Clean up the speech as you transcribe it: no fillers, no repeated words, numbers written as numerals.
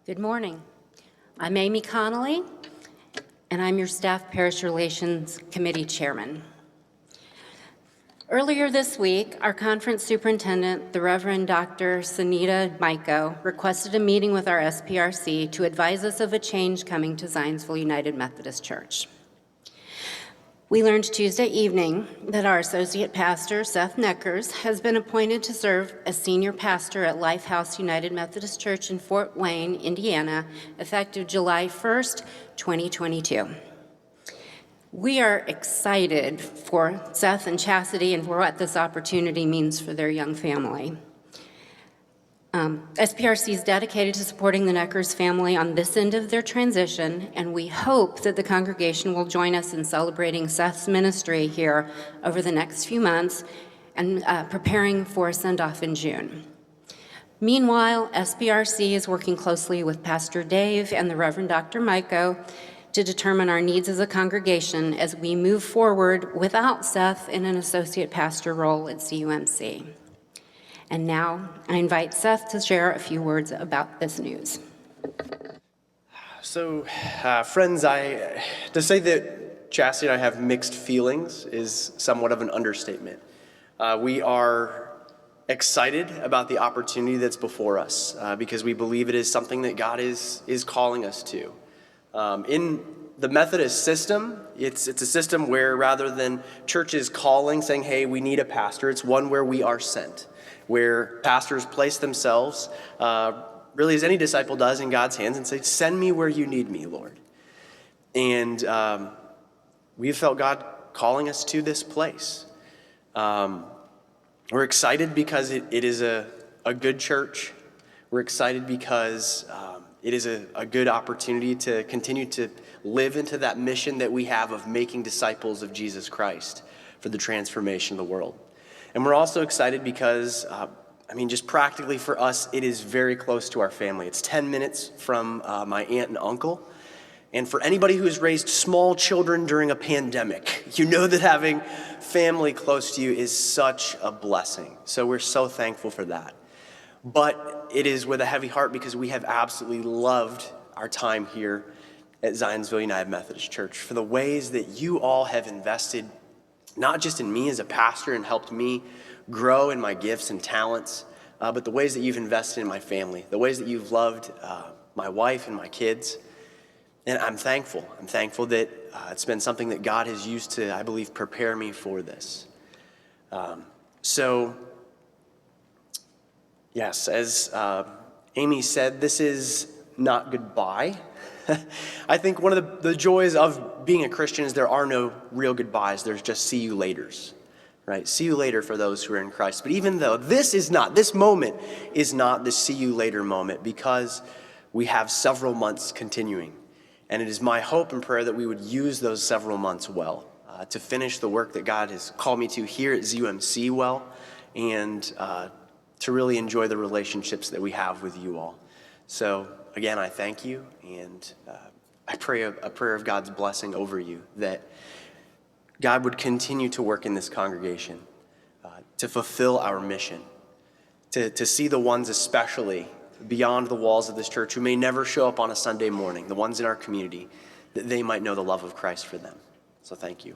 Good morning. I'm Amy Connolly, and I'm your Staff Parish Relations Committee Chairman. Earlier this week, our conference superintendent, the Reverend Dr. Saneta Maiko, requested a meeting with our SPRC to advise us of a change coming to Zionsville United Methodist Church. We learned Tuesday evening that our Associate Pastor, Seth Neckers, has been appointed to serve as Senior Pastor at Lifehouse United Methodist Church in Fort Wayne, Indiana, effective July 1st, 2022. We are excited for Seth and Chassity and for what this opportunity means for their young family. SPRC is dedicated to supporting the Neckers family on this end of their transition, and we hope that the congregation will join us in celebrating Seth's ministry here over the next few months and preparing for a send-off in June. Meanwhile, SPRC is working closely with Pastor Dave and the Reverend Dr. Maiko to determine our needs as a congregation as we move forward without Seth in an associate pastor role at CUMC. And now I invite Seth to share a few words about this news. So, friends, to say that Chassity and I have mixed feelings is somewhat of an understatement. We are excited about the opportunity that's before us because we believe it is something that God is calling us to. In the Methodist system, it's a system where rather than churches calling, saying, hey, we need a pastor, it's one where we are sent, where pastors place themselves, really as any disciple does, in God's hands and say, send me where you need me, Lord. And we've felt God calling us to this place. We're excited because it is a good church. We're excited because it is a good opportunity to continue to live into that mission that we have of making disciples of Jesus Christ for the transformation of the world. And we're also excited because, just practically for us, it is very close to our family. It's 10 minutes from my aunt and uncle. And for anybody who has raised small children during a pandemic, you know that having family close to you is such a blessing. So we're so thankful for that. But it is with a heavy heart because we have absolutely loved our time here at Zionsville United Methodist Church, for the ways that you all have invested, not just in me as a pastor and helped me grow in my gifts and talents, but the ways that you've invested in my family, the ways that you've loved my wife and my kids. And I'm thankful. I'm thankful that it's been something that God has used to, I believe, prepare me for this. Yes, as Amy said, this is not goodbye. I think one of the joys of being a Christian is there are no real goodbyes. There's just see you laters, right? See you later for those who are in Christ. But even though this moment is not the see you later moment, because we have several months continuing. And it is my hope and prayer that we would use those several months well, to finish the work that God has called me to here at ZUMC well, and to really enjoy the relationships that we have with you all. So again, I thank you, and I pray a prayer of God's blessing over you, that God would continue to work in this congregation, to fulfill our mission, to see the ones especially beyond the walls of this church who may never show up on a Sunday morning, the ones in our community, that they might know the love of Christ for them. So thank you.